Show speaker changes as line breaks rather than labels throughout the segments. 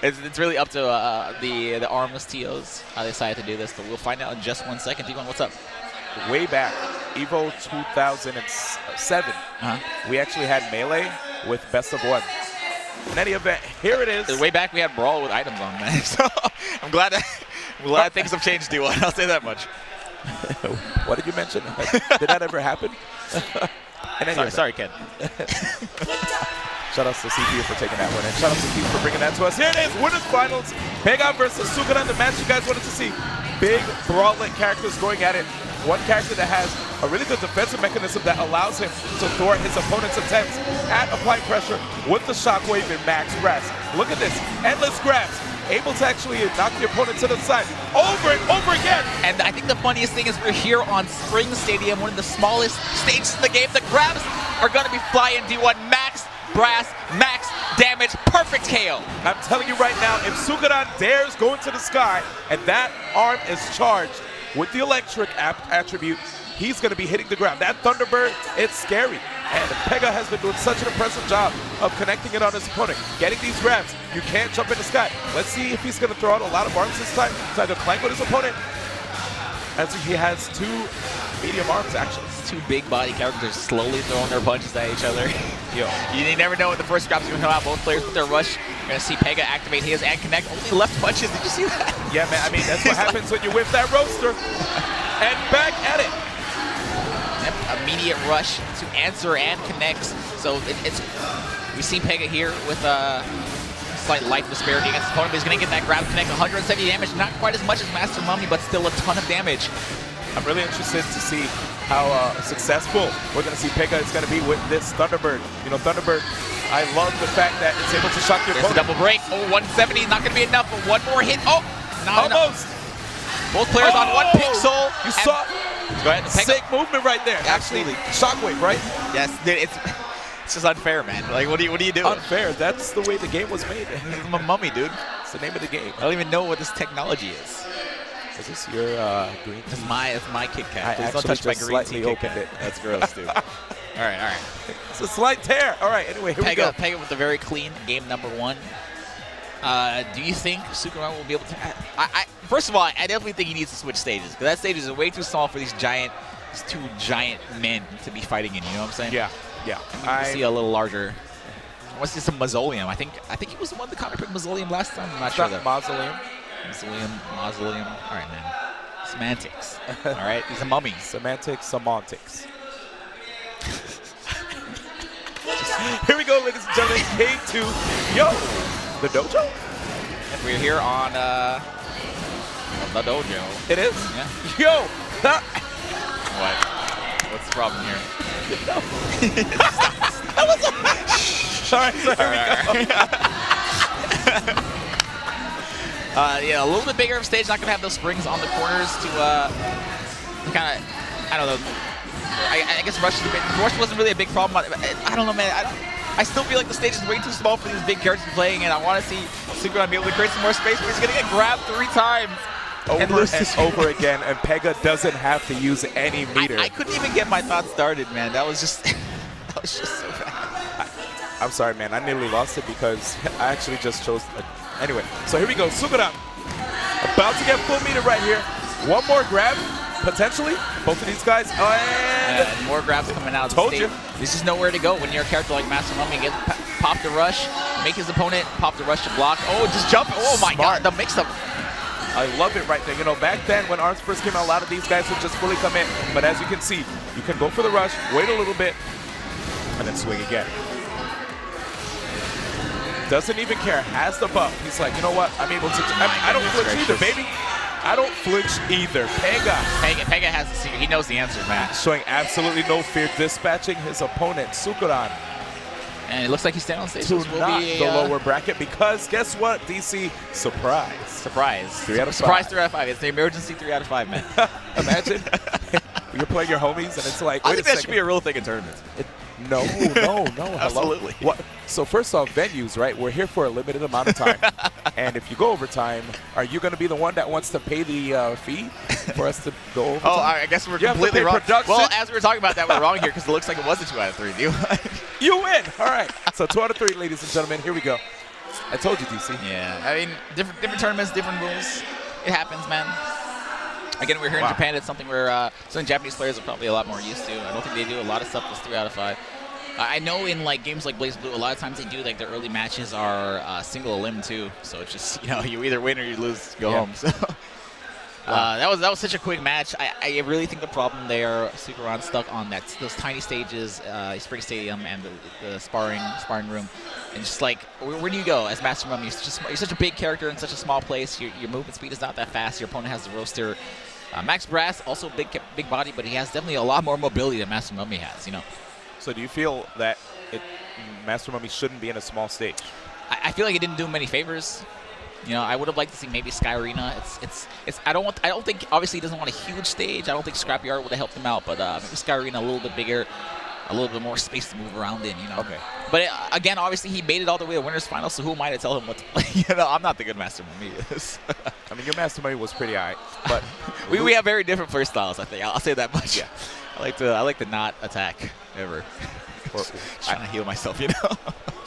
It's really up to the armless TOs how they decide to do this, but we'll find out in just 1 second. D1, what's up?
Way back, EVO 2007, we actually had Melee with Best of 1. In any event, here it is.
Way back, we had Brawl with items on, man. So I'm glad things have changed, D1. I'll say that much.
What did you mention? Did that ever happen?
Sorry, Ken.
Shout out to CPU for taking that one, and shout out to Q for bringing that to us. Here it is, winners finals. Pega versus Sukuran, the match you guys wanted to see. Big, brawling characters going at it. One character that has a really good defensive mechanism that allows him to thwart his opponent's attempts at applying pressure with the shockwave in max grabs. Look at this, endless grabs. Able to actually knock the opponent to the side over and over again.
And I think the funniest thing is we're here on Spring Stadium, one of the smallest stages in the game. The grabs are going to be flying D1 max brass, max damage, perfect KO.
I'm telling you right now, if Sukuran dares go into the sky and that arm is charged with the electric attribute, he's going to be hitting the ground. That Thunderbird, it's scary. And Pega has been doing such an impressive job of connecting it on his opponent. Getting these grabs, you can't jump in the sky. Let's see if he's going to throw out a lot of arms this time to either clank with his opponent, as he has 2 medium arms actually.
Two big body characters slowly throwing their punches at each other. Yo, you never know when the first grab's going to come out. Both players with their rush. You're going to see Pega activate his and connect. Only left punches. Did you see that?
Yeah, man. I mean, that's what happens when you whip that roaster. And back at it.
Immediate rush to answer and connects. So we see Pega here with a slight life disparity against his opponent, but he's going to get that grab connect. 170 damage. Not quite as much as Master Mummy, but still a ton of damage.
I'm really interested to see how successful we're going to see Pega is going to be with this Thunderbird. You know, Thunderbird, I love the fact that it's able to shock your opponent.
There's a double break. Oh, 170 is not going to be enough, but one more hit. Oh, not
almost.
Enough. Both players on 1 pixel.
You saw
go ahead,
sick movement right there.
Absolutely.
Shockwave, right?
Yes, it's just unfair, man. Like, what do you do?
Unfair. That's the way the game was made.
I'm a mummy, dude.
It's the name of the game.
I don't even know what this technology is.
Is this your green?
It's my Kit Kat.
Please
don't touch my green
tea Kit Kat.
That's gross, dude. All right.
It's a slight tear. All right, anyway, here we go.
Pega with a very clean game number 1. Do you think Sukuran will be able to... First of all, I definitely think he needs to switch stages, because that stage is way too small for these 2 giant men to be fighting in, you know what I'm saying?
Yeah.
I see a little larger... I want to see some Mausoleum. I think he was the one that copied Mausoleum last time. I'm not sure.
Mausoleum.
Mausoleum. All right, man. Semantics. All right, he's a mummy.
Semantics. Here we go, ladies and gentlemen. K2. Yo, the dojo?
And we're here on the dojo.
It is?
Yeah.
Yo.
What? What's the problem here?
That was a... Sorry, here we go.
Yeah, a little bit bigger of a stage. Not going to have those springs on the corners to kind of, I don't know. I guess rush wasn't really a big problem. I don't know, man. I still feel like the stage is way too small for these big characters playing, and I want to see Sukuran be able to create some more space, but he's going to get grabbed 3 times.
Over and over again, and Pega doesn't have to use any meter.
I couldn't even get my thoughts started, man. That was just so bad.
I'm sorry, man. I nearly lost it because I actually just chose... Anyway, so here we go. Sukuran about to get full meter right here. One more grab, potentially. Both of these guys. And
more grabs coming out.
Told you.
This is nowhere to go when you're a character like Master Mummy. Get pop the rush, make his opponent pop the rush to block. Oh, just jump. Oh my God, the mix-up.
I love it right there. You know, back then when ARMS first came out, a lot of these guys would just fully come in. But as you can see, you can go for the rush, wait a little bit, and then swing again. Doesn't even care, has the buff. He's like, you know what, I'm able to, I don't flinch either, baby. I don't flinch either.
Pega has the secret. He knows the answer, man.
Showing absolutely no fear, dispatching his opponent, Sukuran.
And it looks like he's staying on stage.
To knock the lower bracket, because guess what, DC? Surprise.
3 out of 5. Surprise 3 out of 5. It's the emergency 3 out of 5, man.
Imagine you're playing your homies, and it's like, wait a second.
That should be a real thing in tournaments.
No.
Absolutely.
What? So first off, venues, right? We're here for a limited amount of time. And if you go overtime, are you going to be the one that wants to pay the fee for us to go overtime?
Oh, I guess we're completely wrong. Well, as we were talking about that, we're wrong here because it looks like it was a 2 out of 3.
You win. All right. So 2 out of 3, ladies and gentlemen. Here we go. I told you, DC.
Yeah, I mean, different tournaments, different rules. It happens, man. Again, we're here in Japan. It's something where some Japanese players are probably a lot more used to. I don't think they do a lot of stuff that's 3 out of 5. I know in like games like Blaze Blue, a lot of times they do like their early matches are single elim too. So it's just you either win or you lose, go home. So that was such a quick match. I really think the problem there, Sukuran stuck on those tiny stages, Spring Stadium and the sparring room, and just like where do you go as Master Mummy? You're such a big character in such a small place. Your movement speed is not that fast. Your opponent has the roaster. Max Brass also big body, but he has definitely a lot more mobility than Master Mummy has.
So do you feel that Master Mummy shouldn't be in a small stage?
I feel like it didn't do him any favors. I would have liked to see maybe Sky Arena. I don't think obviously he doesn't want a huge stage. I don't think Scrapyard would have helped him out, but maybe Sky Arena a little bit bigger, a little bit more space to move around in.
Okay.
But again, obviously he made it all the way to winners final. So who am I to tell him what to play? I'm not the good Master Mummy is.
I mean, your Master Mummy was pretty alright, but
we have very different play styles. I think I'll say that much.
Yeah.
I like to not attack ever. Trying to heal myself,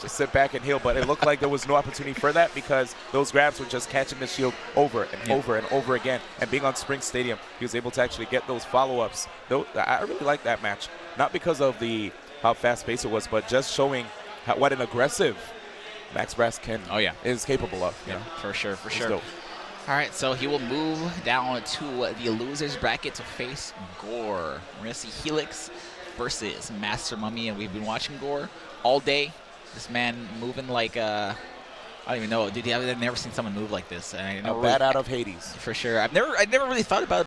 Just sit back and heal, but it looked like there was no opportunity for that because those grabs were just catching the shield over and over and over again. And being on Spring Stadium, he was able to actually get those follow-ups. I really like that match, not because of how fast-paced it was, but just showing what an aggressive Max Brass is capable of.
For sure.
Dope.
All right, so he will move down to the losers bracket to face Gore. We're going to see Helix versus Master Mummy, and we've been watching Gore all day. This man moving like I don't even know, dude. I've never seen someone move like this. And I know
bat out of Hades.
For sure. I've never really thought about it.